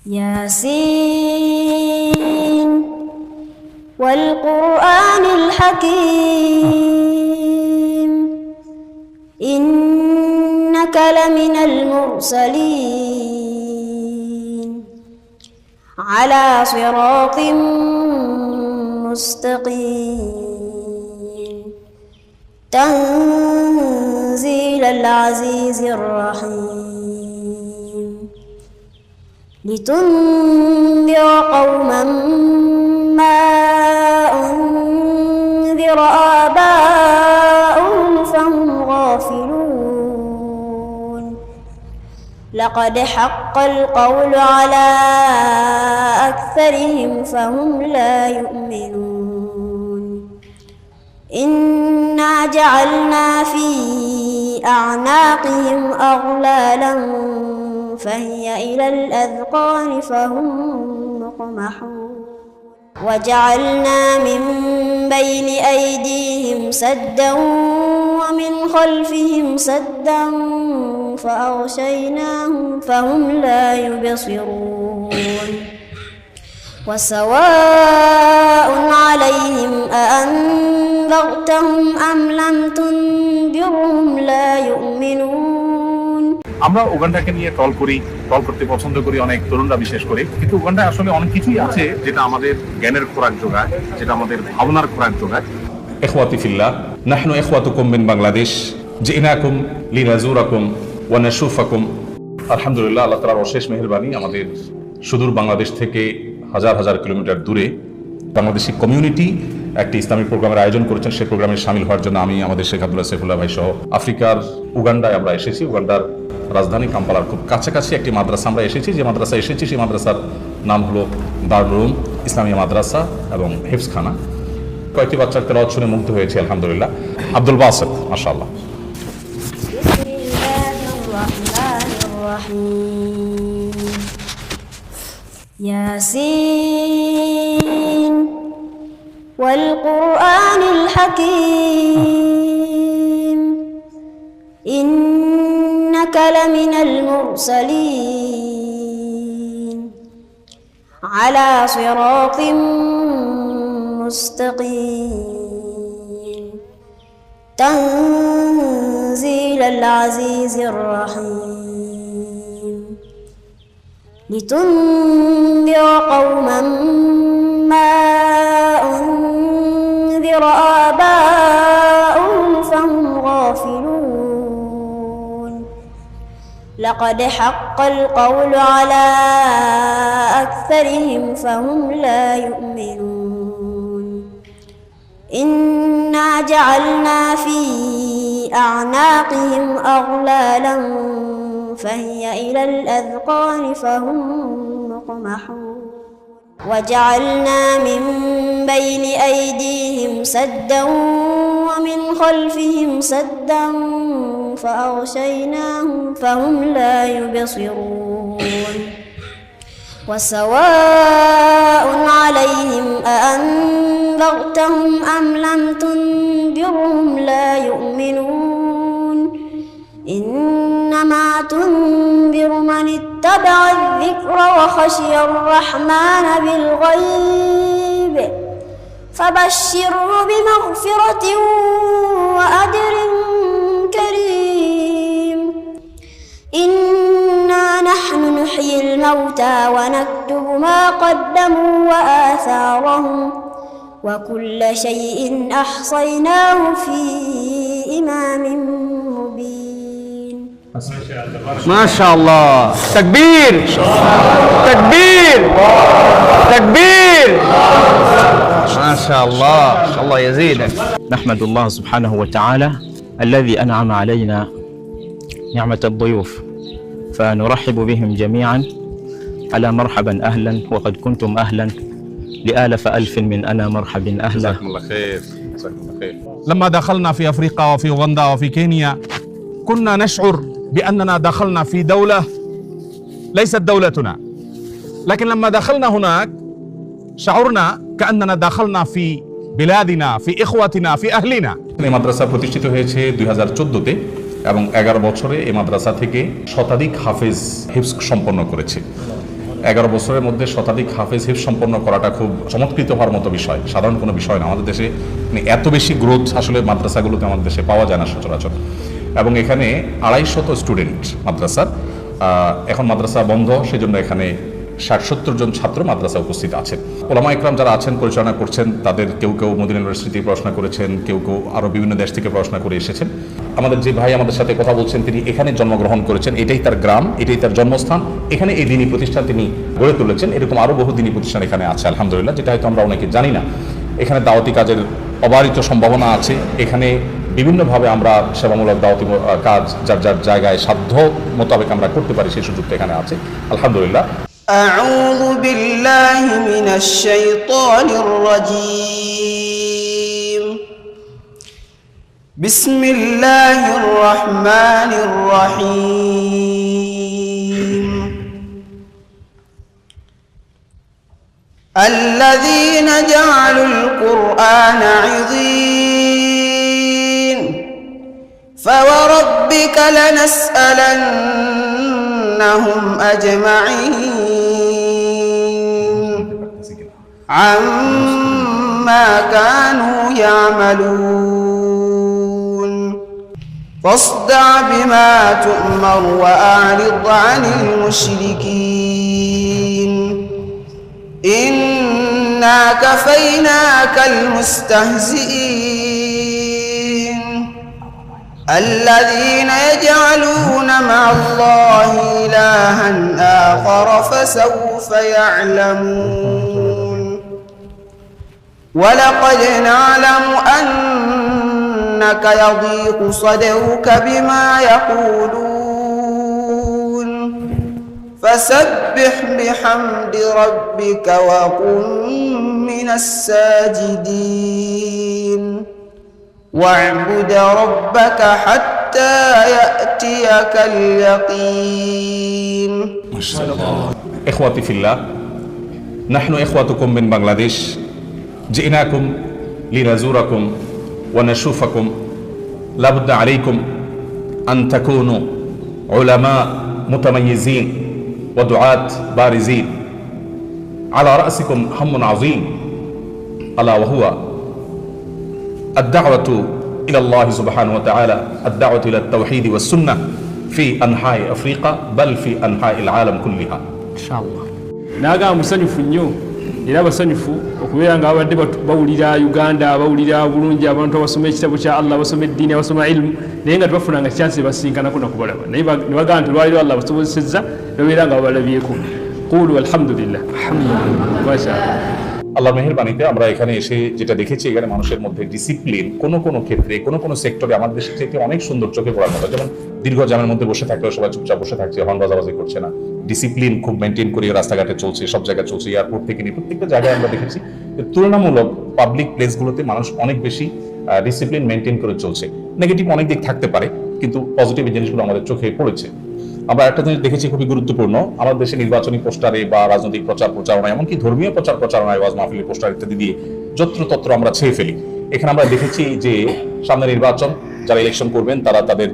ياسين والقرآن الحكيم إنك لمن المرسلين على صراط مستقيم تنزيل العزيز الرحيم لتنذر قوما ما أنذر آباؤهم فهم غافلون لقد حق القول على أكثرهم فهم لا يؤمنون إنا جعلنا في أعناقهم أغلالا فهي إلى الأذقان فهم مقمحون وجعلنا من بين أيديهم سدا ومن خلفهم سدا فأغشيناهم فهم لا يبصرون وسواء عليهم أأنذرتهم أم لم تنذرهم لا يؤمنون আমরা উগান্ডাকে নিয়ে টল করতে পছন্দ করি, অনেক তরুণরা বিশেষ করে, কিন্তু উগান্ডায় আসলে অনেক কিছুই আছে যেটা আমাদের জ্ঞানের খোরাক যোগায়, যেটা আমাদের ভাবনার খোরাক যোগায়। ইখওয়াতি ফিল্লাহ, নাহনু ইখওয়াতুকুম মিন বাংলাদেশ, জিনাকুম লিনাজুরাকুম ওয়া নাশুফাকুম। আলহামদুলিল্লাহ, আল্লাহ তাআলার অশেষ মেহেরবানি, আমাদের সুদূর বাংলাদেশ থেকে হাজার হাজার কিলোমিটার দূরে বাংলাদেশি কমিউনিটি একটি ইসলামিক প্রোগ্রামের আয়োজন করেছেন। সেই প্রোগ্রামে সামিল হওয়ার জন্য আমি, আমাদের শেখ আব্দুল্লাহ সাইফুল্লাহ ভাই সহ আফ্রিকার উগান্ডায় আমরা এসেছি। উগান্ডার রাজধানী কাম্পালার খুব কাছাকাছি একটি মাদ্রাসা আমরা এসেছি। যে মাদ্রাসায় এসেছি সেই মাদ্রাসার নাম হলো দারুল ইসলামিয়া মাদ্রাসা এবং হেফজখানা। কয়েকটি বাচ্চার তেলাওয়াত শুনে মুগ্ধ হয়েছে আলহামদুলিল্লাহ। আব্দুল বাসেত, মাশাআল্লাহ। ياسين والقرآن الحكيم إنك لمن المرسلين على صراط مستقيم تنزيل العزيز الرحيم لتنذر قوما ما أنذر آباؤهم فهم غافلون لقد حق القول على أكثرهم فهم لا يؤمنون إنا جعلنا في أعناقهم أغلالا فهي إلى الأذقان فهم مقمحون وجعلنا من بين أيديهم سدا ومن خلفهم سدا فأغشيناهم فهم لا يبصرون وسواء عليهم أأنذرتهم أم لم تنذرهم لا يؤمنون إنما تنذر من اتبع الذكر وخشي الرحمن بالغيب فبشره بمغفرة وأجر كريم إنا نحن نحيي الموتى ونكتب ما قدموا وآثارهم وكل شيء أحصيناه في إمام مبين ما شاء الله. تكبير تكبير تكبير. ما شاء الله، الله يزيدك. نحمد الله سبحانه وتعالى الذي أنعم علينا نعمة الضيوف، فنرحب بهم جميعا على مرحبا أهلا وقد كنتم أهلا لآلف ألف من أنا مرحب أهلا. جزاكم الله خير، جزاكم الله خير. لما دخلنا في أفريقيا وفي أوغندا وفي كينيا كنا نشعر بأننا دخلنا في دولة ليست دولتنا، لكن لما دخلنا هناك شعرنا كأننا دخلنا في بلادنا في إخوتنا في أهلنا. এই মাদ্রাসা প্রতিষ্ঠিত হয়েছে 2014-তে এবং 11 বছরে এই মাদ্রাসা থেকে শতাধিক হাফেজ হিফজ সম্পন্ন করেছে। 11 বছরের মধ্যে শতাধিক হাফেজ হিফজ সম্পন্ন করাটা খুব চমৎকৃত হওয়ার মতো বিষয়, সাধারণ কোনো বিষয় না। আমাদের দেশে মানে এত বেশি গ্রোথ আসলে মাদ্রাসাগুলোতে আমাদের দেশে পাওয়া যায় না সচরাচর। এবং এখানে 250 স্টুডেন্ট মাদ্রাসার, এখন মাদ্রাসা বন্ধ, সেজন্য এখানে 60-70 জন ছাত্র মাদ্রাসা উপস্থিত আছেন। ওলামা ইকরাম যারা আছেন পরিচালনা করছেন, তাদের কেউ কেউ মদিনা ইউনিভার্সিটি পড়াশোনা করেছেন, কেউ কেউ আরও বিভিন্ন দেশ থেকে পড়াশোনা করে এসেছেন। আমাদের যে ভাই আমাদের সাথে কথা বলছেন, তিনি এখানে জন্মগ্রহণ করেছেন, এটাই তার গ্রাম, এটাই তার জন্মস্থান, এখানে এই দিনী প্রতিষ্ঠান তিনি গড়ে তুলেছেন। এরকম আরও বহু দিনী প্রতিষ্ঠান এখানে আছে আলহামদুলিল্লাহ, যেটা হয়তো আমরা অনেকে জানি না। এখানে দাওয়াতি কাজের অবারিত সম্ভাবনা আছে। এখানে বিভিন্নভাবে আমরা সেবামূলক দাওয়াতি কাজ যার যার জায়গায় সাধ্য মোতাবেক আমরা করতে পারি, সেই সুযোগটা এখানে আছে আলহামদুলিল্লাহ। أعوذ بالله من الشيطان الرجيم. بسم الله الرحمن الرحيم. الذين جعلوا القرآن عضين فوربك لنسألنهم أجمعين عما كانوا يعملون فاصدع بما تؤمر وأعرض عن المشركين إنا كفيناك المستهزئين الذين يجعلون مع الله إلها آخر فسوف يعلمون ولقد نعلم أنك يضيق صدرك بما يقولون فسبح بحمد ربك وكن من الساجدين واعبد ربك حتى يأتيك اليقين. إخواتي في الله، نحن إخواتكم من بنغلاديش، جئناكم لنزوركم ونشوفكم. لابد عليكم أن تكونوا علماء متميزين ودعاة بارزين. على رأسكم هم عظيم ألا وهو الدعوة إلى الله سبحانه وتعالى، الدعوة إلى التوحيد والسنة في أنحاء أفريقيا بل في أنحاء العالم كلها إن شاء الله. naga musanyufu nnyo era basanyufu okubeera nga abadde bawulira Uganda, bawulira bulungi abantu abasoma ekitabo kya Allah, basoma eddiini, abasoma ilmu, naye nga tebafunanga chance basinkanako nakubalaba, naye ne bagamba nti lwaliro Allah basobozesezza babeera nga babalabyeko. Qulu alhamdulillah, mashallah. আল্লাহর মেহেরবানিতে আমরা এখানে এসে যেটা দেখেছি, এখানে মানুষের মধ্যে ডিসিপ্লিন কোন কোন ক্ষেত্রে কোন কোন সেক্টরে আমাদের দেশের থেকে অনেক সুন্দর চোখে পড়ার মতো। যেমন দীর্ঘ জ্যামের মধ্যে বসে থাকলেও সবাই চুপচাপ বসে থাকছে, হর্ন বাজাবাজি করছে না, ডিসিপ্লিন খুব মেনটেন করে রাস্তাঘাটে চলছে, সব জায়গায় চলছে, এয়ারপোর্ট থেকে নিয়ে প্রত্যেকটা জায়গায় আমরা দেখেছি যে তুলনামূলক পাবলিক প্লেসগুলোতে মানুষ অনেক বেশি ডিসিপ্লিন মেনটেন করে চলছে। নেগেটিভ অনেক দিক থাকতে পারে, কিন্তু পজিটিভ জিনিসগুলো আমাদের চোখে পড়েছে। আমরা একটা জিনিস দেখেছি খুবই গুরুত্বপূর্ণ, আমাদের দেশে নির্বাচনী পোস্টারে বা রাজনৈতিক প্রচার প্রচারণা, এমনকি ধর্মীয় প্রচার প্রচারণায়, ওয়াজ মাহফিলের পোস্টার ইত্যাদি দিয়ে যত্রতত্র আমরা ছেয়ে ফেলি। এখানে আমরা দেখেছি যে সামনে নির্বাচন, যারা ইলেকশন করবেন তারা তাদের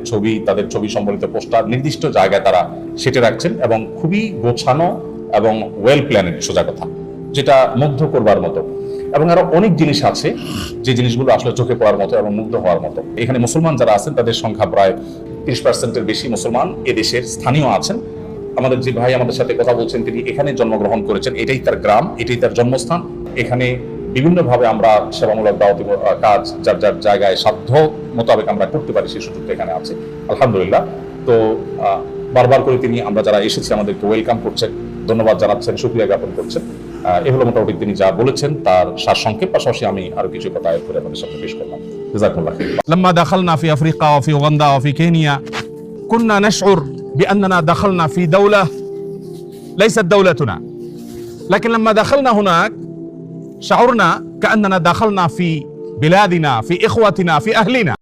ছবি সম্বলিত পোস্টার নির্দিষ্ট জায়গায় তারা সেটে রাখছেন এবং খুবই গোছানো এবং ওয়েল প্ল্যানেড, সোজা কথা, যেটা মুগ্ধ করবার মতো। এবং আরো অনেক জিনিস আছে যে জিনিসগুলো আসলে চোখে পড়ার মতো এবং মুগ্ধ হওয়ার মতো। এখানে মুসলমান যারা আছেন তাদের সংখ্যা প্রায় 30%-এর বেশি মুসলমান এদেশের স্থানীয় আছেন। আমাদের যে ভাই আমাদের সাথে কথা বলছেন, তিনি এখানে জন্মগ্রহণ করেছেন, এটাই তার গ্রাম, এটাই তার জন্মস্থান। এখানে বিভিন্নভাবে আমরা সেবামূলক দাওয়াতি কাজ যার যার জায়গায় সাধ্য মোতাবেক আমরা করতে পারি, সেই সুযোগটা এখানে আছে আলহামদুলিল্লাহ। তো বারবার করে তিনি আমরা যারা এসেছি আমাদেরকে ওয়েলকাম করছেন, ধন্যবাদ জানাচ্ছেন, শুকরিয়া জ্ঞাপন করছেন। এ হলো মোটামুটি তিনি যা বলেছেন তার সারসংক্ষেপ, পাশাপাশি আমি আরো কিছু কথা আয়াত করে আপনাদের সামনে পেশ করলাম। জাযাকুমুল্লাহ খাইর। لما دخلنا في أفريقيا وفي أوغندا وفي كينيا كنا نشعر بأننا دخلنا في دولة ليست دولتنا، لكن لما دخلنا هناك شعرنا كأننا دخلنا في بلادنا، في إخوتنا، في أهلنا.